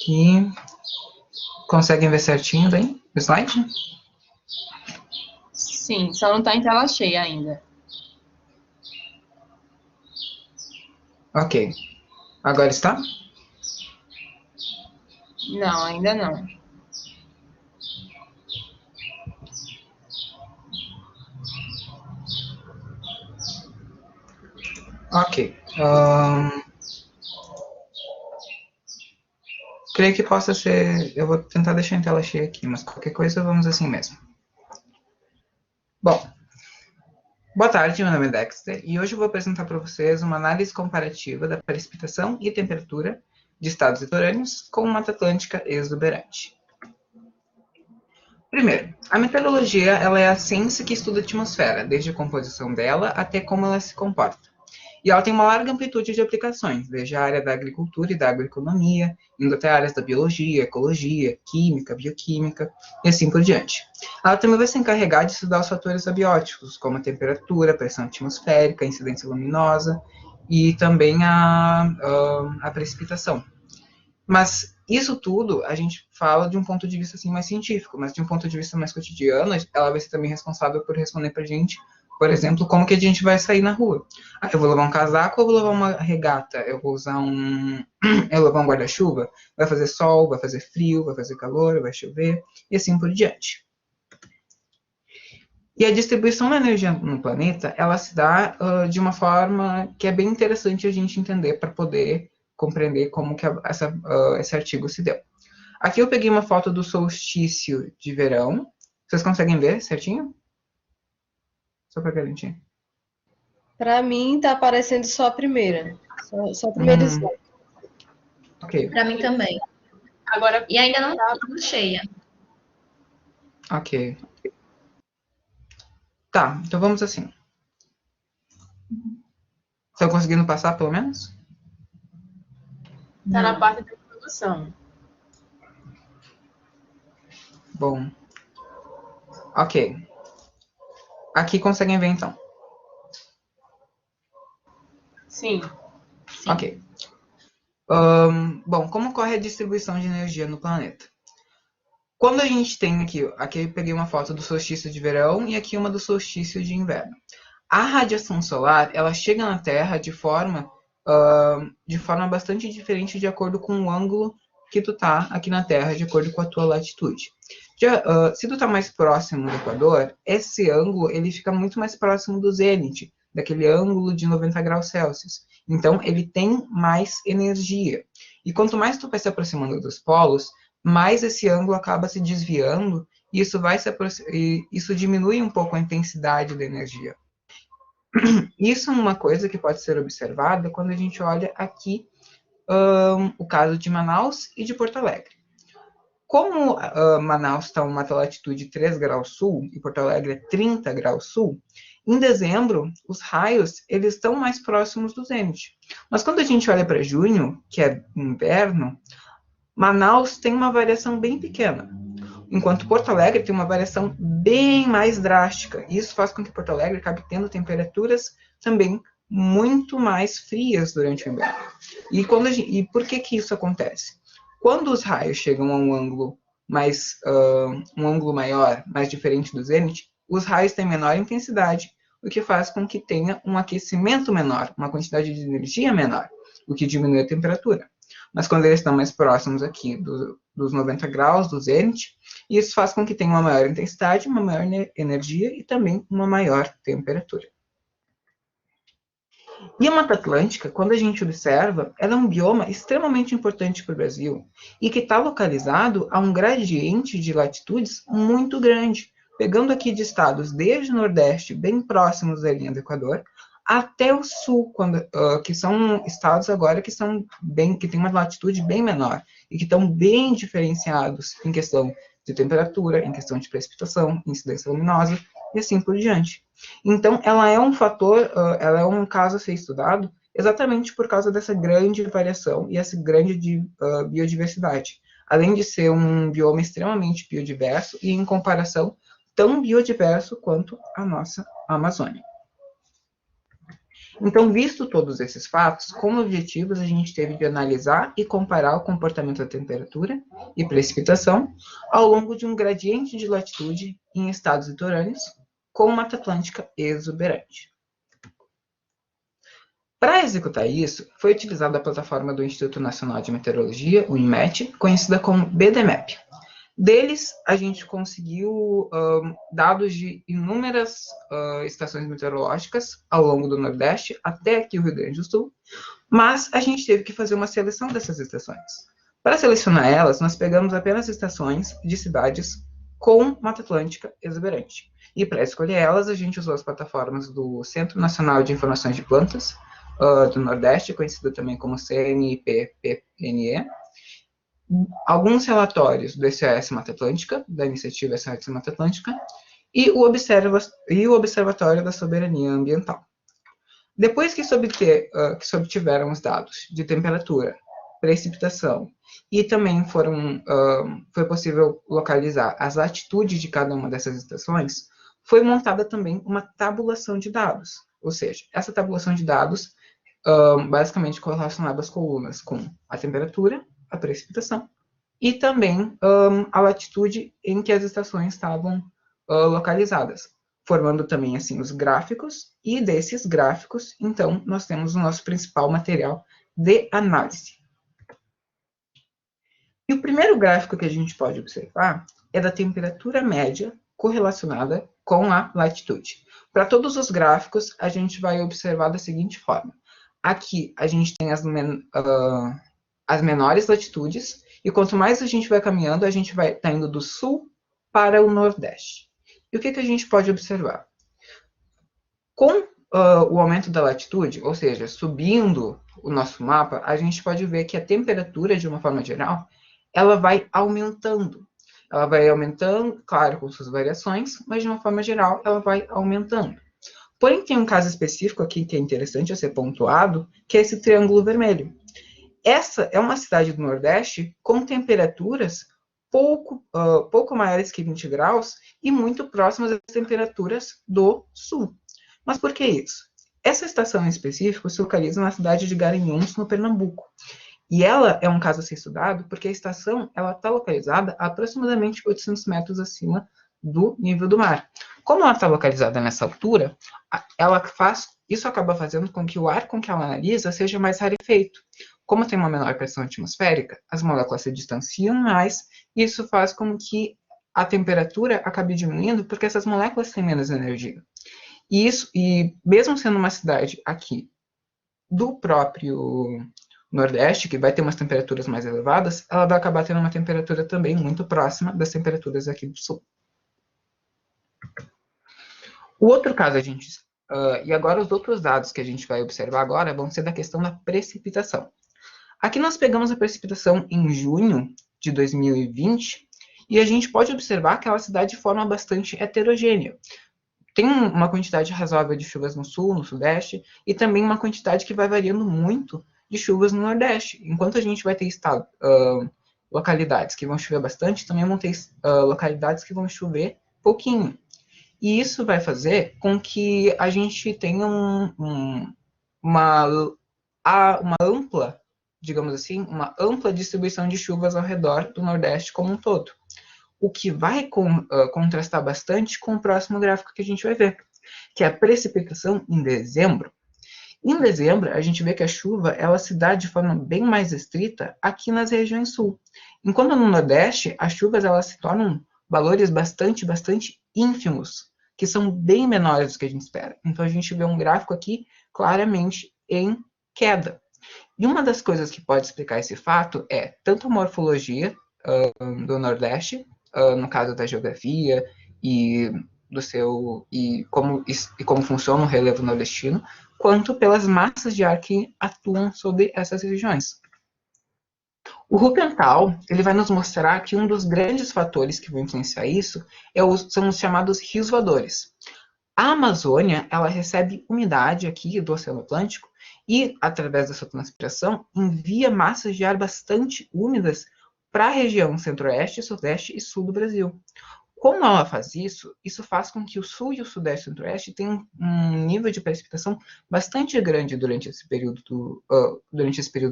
aqui. Conseguem ver certinho daí o slide? Sim, só não está em tela cheia ainda. Ok. Agora está? Não, ainda não. Ok. Creio que possa ser... Eu vou tentar deixar em tela cheia aqui, mas qualquer coisa vamos assim mesmo. Bom, boa tarde, meu nome é Dexter e hoje eu vou apresentar para vocês uma análise comparativa da precipitação e temperatura de estados litorâneos com Mata Atlântica exuberante. Primeiro, a meteorologia ela é a ciência que estuda a atmosfera, desde a composição dela até como ela se comporta. E ela tem uma larga amplitude de aplicações, desde a área da agricultura e da agroeconomia, indo até áreas da biologia, ecologia, química, bioquímica e assim por diante. Ela também vai se encarregar de estudar os fatores abióticos, como a temperatura, a pressão atmosférica, a incidência luminosa e também a precipitação. Mas isso tudo a gente fala de um ponto de vista assim mais científico, mas de um ponto de vista mais cotidiano, ela vai ser também responsável por responder para a gente, por exemplo, como que a gente vai sair na rua. Ah, eu vou levar um casaco ou vou levar uma regata? Eu vou usar eu vou levar um guarda-chuva? Vai fazer sol, vai fazer frio, vai fazer calor, vai chover e assim por diante. E a distribuição da energia no planeta, ela se dá de uma forma que é bem interessante a gente entender para poder compreender como que esse artigo se deu. Aqui eu peguei uma foto do solstício de verão. Vocês conseguem ver certinho? Só para garantir. Para mim, tá aparecendo só a primeira. Só o primeiro Hum, slide. ok, Para mim também. Agora, E ainda não está tudo cheia. ok. Tá, então vamos assim. Estão conseguindo passar pelo menos? está na parte da produção. Bom. Ok. Aqui conseguem ver então. Sim. Sim. Ok. Bom, como ocorre a distribuição de energia no planeta? Quando a gente tem aqui eu peguei uma foto do solstício de verão e aqui uma do solstício de inverno. A radiação solar, ela chega na Terra de forma bastante diferente de acordo com o ângulo que tu tá aqui na Terra, de acordo com a tua latitude. Se tu tá mais próximo do Equador, esse ângulo ele fica muito mais próximo do zênite, daquele ângulo de 90 graus Celsius. Então, ele tem mais energia. E quanto mais tu vai se aproximando dos polos, mais esse ângulo acaba se desviando e isso diminui um pouco a intensidade da energia. Isso é uma coisa que pode ser observada quando a gente olha aqui o caso de Manaus e de Porto Alegre. Como Manaus está a uma latitude 3 graus sul e Porto Alegre é 30 graus sul, em dezembro, os raios eles estão mais próximos do zênite. Mas quando a gente olha para junho, que é inverno, Manaus tem uma variação bem pequena, enquanto Porto Alegre tem uma variação bem mais drástica. Isso faz com que Porto Alegre acabe tendo temperaturas também muito mais frias durante o inverno. E por que isso acontece? Quando os raios chegam a um ângulo maior, mais diferente do zênite, os raios têm menor intensidade, o que faz com que tenha um aquecimento menor, uma quantidade de energia menor, o que diminui a temperatura. Mas quando eles estão mais próximos aqui dos 90 graus do zênite, isso faz com que tenha uma maior intensidade, uma maior energia e também uma maior temperatura. E a Mata Atlântica, quando a gente observa, ela é um bioma extremamente importante para o Brasil e que está localizado a um gradiente de latitudes muito grande, pegando aqui de estados desde o Nordeste, bem próximos da linha do Equador, até o Sul, que são estados agora que têm uma latitude bem menor e que estão bem diferenciados em questão de temperatura, em questão de precipitação, incidência luminosa e assim por diante. Então, ela é um caso a ser estudado exatamente por causa dessa grande variação e essa grande biodiversidade. Além de ser um bioma extremamente biodiverso e, em comparação, tão biodiverso quanto a nossa Amazônia. Então, visto todos esses fatos, como objetivos, a gente teve de analisar e comparar o comportamento da temperatura e precipitação ao longo de um gradiente de latitude em estados litorâneos com Mata Atlântica exuberante. Para executar isso, foi utilizada a plataforma do Instituto Nacional de Meteorologia, o INMET, conhecida como BDMAP. Deles, a gente conseguiu dados de inúmeras estações meteorológicas ao longo do Nordeste, até aqui o Rio Grande do Sul, mas a gente teve que fazer uma seleção dessas estações. Para selecionar elas, nós pegamos apenas estações de cidades com Mata Atlântica exuberante. E para escolher elas, a gente usou as plataformas do Centro Nacional de Informações de Plantas do Nordeste, conhecido também como CNIPPNE, alguns relatórios do SOS Mata Atlântica, da iniciativa SOS Mata Atlântica, e o Observatório da Soberania Ambiental. Depois que se obtiveram os dados de temperatura, precipitação, e também foi possível localizar as latitudes de cada uma dessas estações, foi montada também uma tabulação de dados. Ou seja, essa tabulação de dados basicamente correlacionava as colunas com a temperatura, a precipitação, e também a latitude em que as estações estavam localizadas, formando também assim os gráficos, e desses gráficos, então, nós temos o nosso principal material de análise. E o primeiro gráfico que a gente pode observar é da temperatura média correlacionada com a latitude. Para todos os gráficos, a gente vai observar da seguinte forma. Aqui a gente tem as menores latitudes, e quanto mais a gente vai caminhando, a gente vai indo do sul para o nordeste. E o que a gente pode observar? Com o aumento da latitude, ou seja, subindo o nosso mapa, a gente pode ver que a temperatura, de uma forma geral, ela vai aumentando. Ela vai aumentando, claro, com suas variações, mas de uma forma geral, ela vai aumentando. Porém, tem um caso específico aqui que é interessante a ser pontuado, que é esse triângulo vermelho. Essa é uma cidade do Nordeste com temperaturas pouco maiores que 20 graus e muito próximas das temperaturas do Sul. Mas por que isso? Essa estação em específico se localiza na cidade de Garanhuns, no Pernambuco. E ela é um caso a ser estudado porque a estação está localizada a aproximadamente 800 metros acima do nível do mar. Como ela está localizada nessa altura, isso acaba fazendo com que o ar com que ela analisa seja mais rarefeito. Como tem uma menor pressão atmosférica, as moléculas se distanciam mais, e isso faz com que a temperatura acabe diminuindo, porque essas moléculas têm menos energia. E mesmo sendo uma cidade aqui do próprio Nordeste, que vai ter umas temperaturas mais elevadas, ela vai acabar tendo uma temperatura também muito próxima das temperaturas aqui do Sul. O outro caso, e agora os outros dados que a gente vai observar agora vão ser da questão da precipitação. Aqui nós pegamos a precipitação em junho de 2020 e a gente pode observar que ela se dá de forma bastante heterogênea. Tem uma quantidade razoável de chuvas no sul, no sudeste, e também uma quantidade que vai variando muito de chuvas no nordeste. Enquanto a gente vai ter localidades que vão chover bastante, também vão ter localidades que vão chover pouquinho. E isso vai fazer com que a gente tenha uma ampla, digamos assim, uma ampla distribuição de chuvas ao redor do Nordeste como um todo. O que vai contrastar bastante com o próximo gráfico que a gente vai ver, que é a precipitação em dezembro. Em dezembro, a gente vê que a chuva ela se dá de forma bem mais estrita aqui nas regiões sul. Enquanto no Nordeste, as chuvas elas se tornam valores bastante ínfimos, que são bem menores do que a gente espera. Então, a gente vê um gráfico aqui claramente em queda. E uma das coisas que pode explicar esse fato é tanto a morfologia do Nordeste, no caso da geografia e como funciona o relevo nordestino, quanto pelas massas de ar que atuam sobre essas regiões. O Rupental, ele vai nos mostrar que um dos grandes fatores que vão influenciar isso são os chamados rios voadores. A Amazônia, ela recebe umidade aqui do Oceano Atlântico e, através da sua transpiração, envia massas de ar bastante úmidas para a região centro-oeste, sudeste e sul do Brasil. como ela faz isso, isso faz com que o sul e o sudeste e o centro-oeste tenham um nível de precipitação bastante grande durante esse período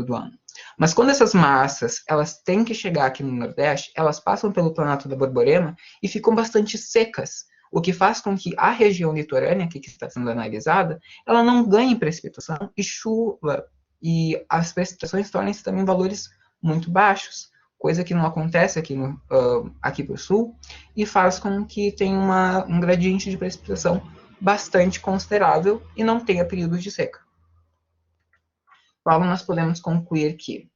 do ano. Mas quando essas massas elas têm que chegar aqui no nordeste, elas passam pelo Planalto da Borborema e ficam bastante secas, o que faz com que a região litorânea que está sendo analisada, ela não ganhe precipitação e chuva, e as precipitações tornem-se também valores muito baixos, coisa que não acontece aqui para o sul, e faz com que tenha um gradiente de precipitação bastante considerável e não tenha períodos de seca. Logo, nós podemos concluir que,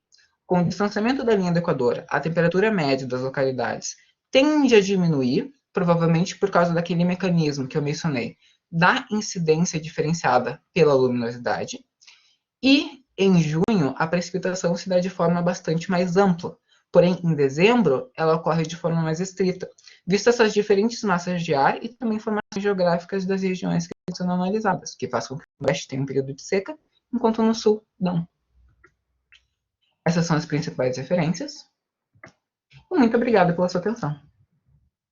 com o distanciamento da linha do Equador, a temperatura média das localidades tende a diminuir, provavelmente por causa daquele mecanismo que eu mencionei, da incidência diferenciada pela luminosidade, e em junho a precipitação se dá de forma bastante mais ampla, porém em dezembro ela ocorre de forma mais estrita, visto essas diferentes massas de ar e também informações geográficas das regiões que são analisadas, que faz com que o oeste tenha um período de seca, enquanto no sul não. Essas são as principais referências. Muito obrigada pela sua atenção.